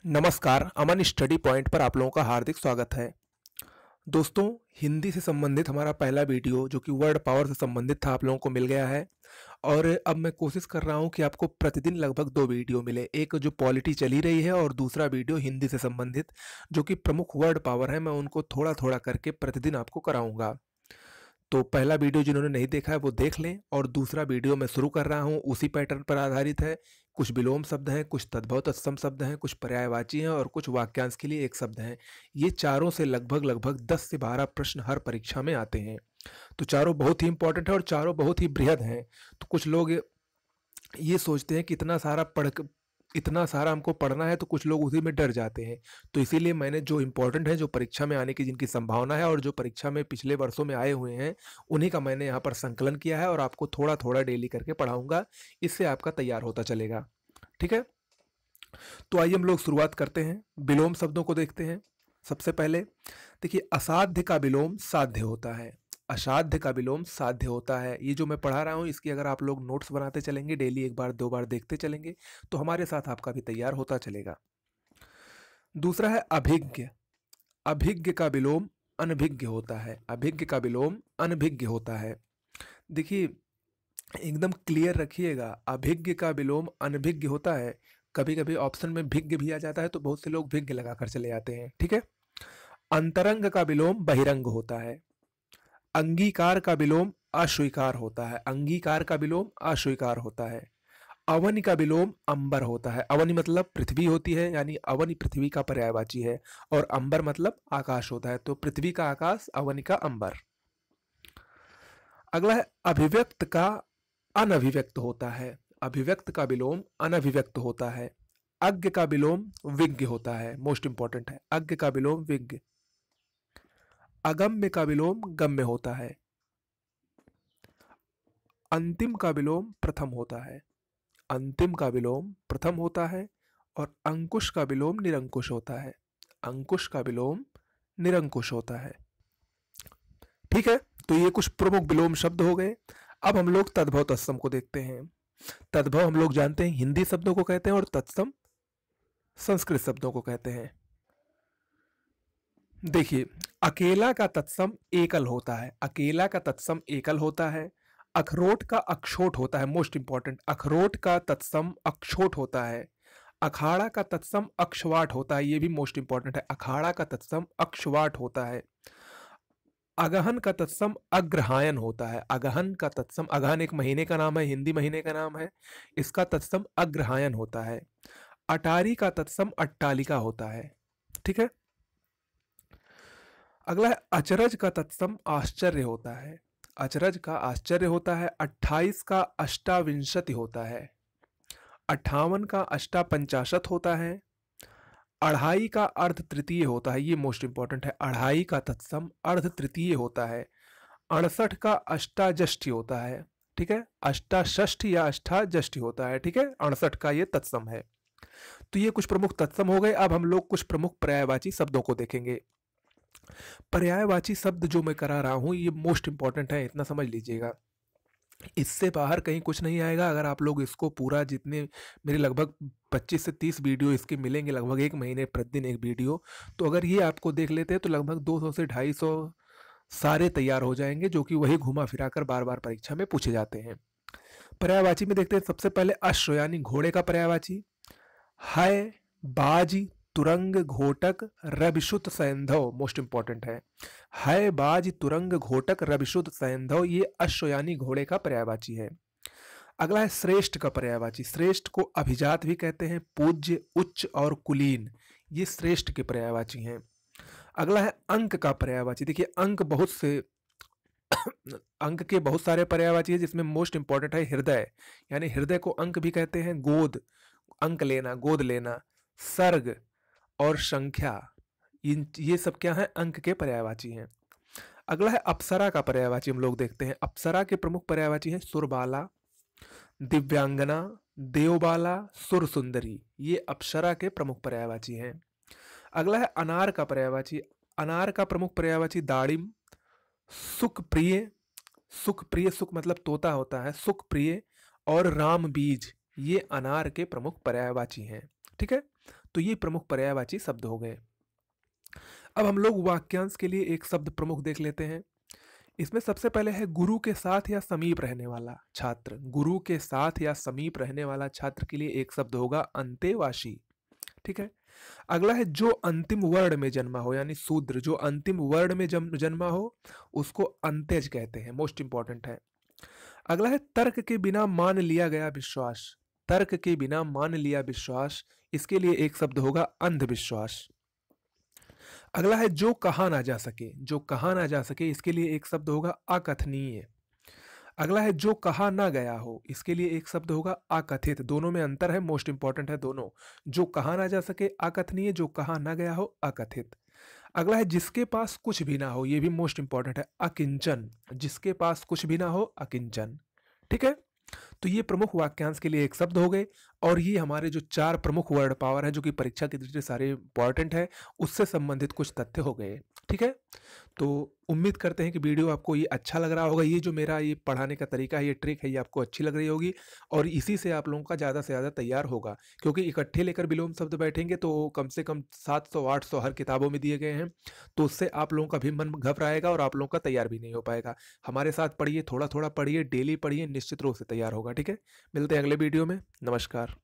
नमस्कार, अमन study point पर आप लोगों का हार्दिक स्वागत है। दोस्तों, हिंदी से संबंधित हमारा पहला वीडियो जो कि वर्ड पावर से संबंधित था, आप लोगों को मिल गया है। और अब मैं कोशिश कर रहा हूं कि आपको प्रतिदिन लगभग 2 वीडियो मिले। एक जो पॉलिटी चली रही है और दूसरा वीडियो हिंदी से संबंधित जो कि प्रमुख वर्ड पावर है, मैं उनको थोड़ा-थोड़ा करके प्रतिदिन आपको कराऊँगा। तो पहला वीडियो जिन्होंने नहीं देखा है वो देख लें, और दूसरा वीडियो मैं शुरू कर रहा हूँ उसी पैटर्न पर आधारित है। कुछ विलोम शब्द हैं, कुछ तद्भव तत्सम शब्द हैं, कुछ पर्यायवाची हैं और कुछ वाक्यांश के लिए एक शब्द हैं। ये चारों से लगभग 10 से 12 प्रश्न हर परीक्षा में आते हैं। तो चारों बहुत ही इंपॉर्टेंट है और चारों बहुत ही बृहद हैं। तो कुछ लोग ये सोचते हैं कि इतना सारा हमको पढ़ना है, तो कुछ लोग उसी में डर जाते हैं। तो इसीलिए मैंने जो इंपॉर्टेंट है, जो परीक्षा में आने की जिनकी संभावना है और जो परीक्षा में पिछले वर्षों में आए हुए हैं, उन्हीं का मैंने यहाँ पर संकलन किया है और आपको थोड़ा थोड़ा डेली करके पढ़ाऊंगा। इससे आपका तैयार होता चलेगा। ठीक है, तो आइए हम लोग शुरुआत करते हैं। विलोम शब्दों को देखते हैं। सबसे पहले देखिए, असाध्य का विलोम साध्य होता है। असाध्य का विलोम साध्य होता है। ये जो मैं पढ़ा रहा हूँ, इसकी अगर आप लोग नोट्स बनाते चलेंगे, डेली एक बार 2 बार देखते चलेंगे, तो हमारे साथ आपका भी तैयार होता चलेगा। दूसरा है अभिज्ञ। अभिज्ञ का विलोम अनभिज्ञ होता है। अभिज्ञ का विलोम अनभिज्ञ होता है। देखिए, एकदम क्लियर रखिएगा, अभिज्ञ का विलोम अनभिज्ञ होता है। कभी कभी ऑप्शन में भिज्ञ भी आ जाता है, तो बहुत से लोग भिज्ञ लगाकर चले जाते हैं। ठीक है। अंतरंग का विलोम बहिरंग होता है। अंगीकार का विलोम अस्वीकार होता है। अंगीकार का विलोम अस्वीकार होता है। अवनि का विलोम अंबर होता है। अवनि मतलब पृथ्वी होती है, यानी अवनि पृथ्वी का पर्यायवाची है, और अंबर मतलब आकाश होता है। तो पृथ्वी का आकाश, अवनि का अंबर। अगला है अभिव्यक्त का अनभिव्यक्त होता है। अभिव्यक्त का विलोम अनभिव्यक्त होता है। अज्ञ का विलोम विज्ञ होता है। मोस्ट इंपॉर्टेंट है, अज्ञ का विलोम विज्ञ। अगम्य का विलोम गम्य होता है। अंतिम का विलोम प्रथम होता है। अंतिम का विलोम प्रथम होता है। और अंकुश का विलोम निरंकुश होता है। अंकुश का विलोम निरंकुश होता है। ठीक है, तो ये कुछ प्रमुख विलोम शब्द हो गए। अब हम लोग तद्भव तत्सम को देखते हैं। तद्भव हम लोग जानते हैं हिंदी शब्दों को कहते हैं, और तत्सम संस्कृत शब्दों को कहते हैं। देखिए, अकेला का तत्सम एकल होता है। अकेला का तत्सम एकल होता है। अखरोट का अक्षोट होता है। मोस्ट इंपॉर्टेंट, अखरोट का तत्सम अक्षोट होता है। अखाड़ा का तत्सम अक्षवाट होता है। ये भी मोस्ट इंपॉर्टेंट है, अखाड़ा का तत्सम अक्षवाट होता है। अगहन का तत्सम अग्रहायन होता है। अगहन का तत्सम, अगहन एक महीने का नाम है, हिंदी महीने का नाम है। इसका तत्सम अग्रहायन होता है। अटारी का तत्सम अट्टालिका होता है। ठीक है। अगला है अचरज का तत्सम आश्चर्य होता है। अचरज का आश्चर्य होता है। 28 का अष्टाविंशति होता है। 58 का अष्टापंचाशत होता है। अढ़ाई का अर्ध तृतीय होता है। ये मोस्ट इंपॉर्टेंट है, अढ़ाई का तत्सम अर्ध तृतीय होता है। 68 का अष्टाजष्टि होता है। ठीक है, अष्टाष्ठी या अष्टाजष्टि होता है। ठीक है, 68 का ये तत्सम है। तो ये कुछ प्रमुख तत्सम हो गए। अब हम लोग कुछ प्रमुख पर्यायवाची शब्दों को देखेंगे। पर्यायवाची शब्द जो मैं करा रहा हूं, ये मोस्ट इंपॉर्टेंट है, इतना समझ लीजिएगा। इससे बाहर कहीं कुछ नहीं आएगा। अगर आप लोग इसको पूरा, जितने मेरे लगभग 25 से 30 वीडियो इसके मिलेंगे, लगभग एक महीने प्रतिदिन एक वीडियो, तो अगर ये आपको देख लेते हैं तो लगभग 200 से 250 सारे तैयार हो जाएंगे, जो कि वही घुमा फिरा कर बार बार परीक्षा में पूछे जाते हैं। पर्यायवाची में देखते हैं। सबसे पहले अश्व यानी घोड़े का पर्यायवाची है। बाज, तुरंग, घोटक, रविशुद्ध सैंधव, मोस्ट इंपॉर्टेंट है बाज, तुरंग, घोटक, रविशुद्ध सैंधव, ये अश्व यानी घोड़े का पर्यायवाची है। अगला है श्रेष्ठ का पर्यायवाची। श्रेष्ठ को अभिजात भी कहते हैं, पूज्य, उच्च और कुलीन, ये श्रेष्ठ के पर्यायवाची हैं। अगला है अंक का पर्यायवाची। देखिए, अंक के बहुत सारे पर्यायवाची है, जिसमें मोस्ट इंपॉर्टेंट है हृदय, यानी हृदय को अंक भी कहते हैं। गोद, अंक लेना, गोद लेना। सर्ग और संख्या, ये सब क्या है, अंक के पर्यायवाची हैं। अगला है अप्सरा का पर्यायवाची। हम लोग देखते हैं। अप्सरा के प्रमुख पर्यायवाची है सुरबाला, दिव्यांगना, देवबाला, सुर सुंदरी, ये अप्सरा के प्रमुख पर्यायवाची हैं। अगला है अनार का पर्यायवाची। अनार का प्रमुख पर्यायवाची दाड़िम, सुखप्रिय, सुखप्रिय, सुख मतलब तोता होता है, सुखप्रिय और राम बीज, ये अनार के प्रमुख पर्यायवाची हैं। ठीक है, तो ये प्रमुख पर्यायवाची शब्द हो गए। अब हम लोग वाक्यांश के लिए एक शब्द प्रमुख देख लेते हैं। इसमें सबसे पहले है गुरु के साथ या समीप रहने वाला छात्र। गुरु के साथ या समीप रहने वाला छात्र के लिए एक शब्द होगा अंतेवासी। ठीक है, अगला है जो अंतिम वर्ण में जन्मा हो, यानी शूद्र, जो अंतिम वर्ण में जन्मा हो उसको अंत्यज कहते हैं, मोस्ट इंपॉर्टेंट है। अगला है तर्क के बिना मान लिया गया विश्वास। तर्क के बिना मान लिया विश्वास, इसके लिए एक शब्द होगा अंधविश्वास। अगला है जो कहा ना जा सके। जो कहा ना जा सके, इसके लिए एक शब्द होगा अकथनीय। अगला है जो कहा ना गया हो, इसके लिए एक शब्द होगा अकथित। दोनों में अंतर है, मोस्ट इंपॉर्टेंट है दोनों। जो कहा ना जा सके अकथनीय, जो कहा ना गया हो अकथित। अगला है जिसके पास कुछ भी ना हो, ये भी मोस्ट इंपॉर्टेंट है, अकिंचन। जिसके पास कुछ भी ना हो अकिंचन। ठीक है, तो ये प्रमुख वाक्यांश के लिए एक शब्द हो गए। और ये हमारे जो 4 प्रमुख वर्ड पावर है जो कि परीक्षा की दृष्टि से सारे इंपॉर्टेंट है, उससे संबंधित कुछ तथ्य हो गए। ठीक है, तो उम्मीद करते हैं कि वीडियो आपको ये अच्छा लग रहा होगा। ये जो मेरा ये पढ़ाने का तरीका है, ये ट्रिक है, ये आपको अच्छी लग रही होगी और इसी से आप लोगों का ज़्यादा से ज़्यादा तैयार होगा। क्योंकि इकट्ठे लेकर विलोम शब्द बैठेंगे तो कम से कम 700-800 हर किताबों में दिए गए हैं, तो उससे आप लोगों का भी मन घबराएगा और आप लोगों का तैयार भी नहीं हो पाएगा। हमारे साथ पढ़िए, थोड़ा थोड़ा पढ़िए, डेली पढ़िए, निश्चित रूप से तैयार होगा। ठीक है, मिलते हैं अगले वीडियो में। नमस्कार।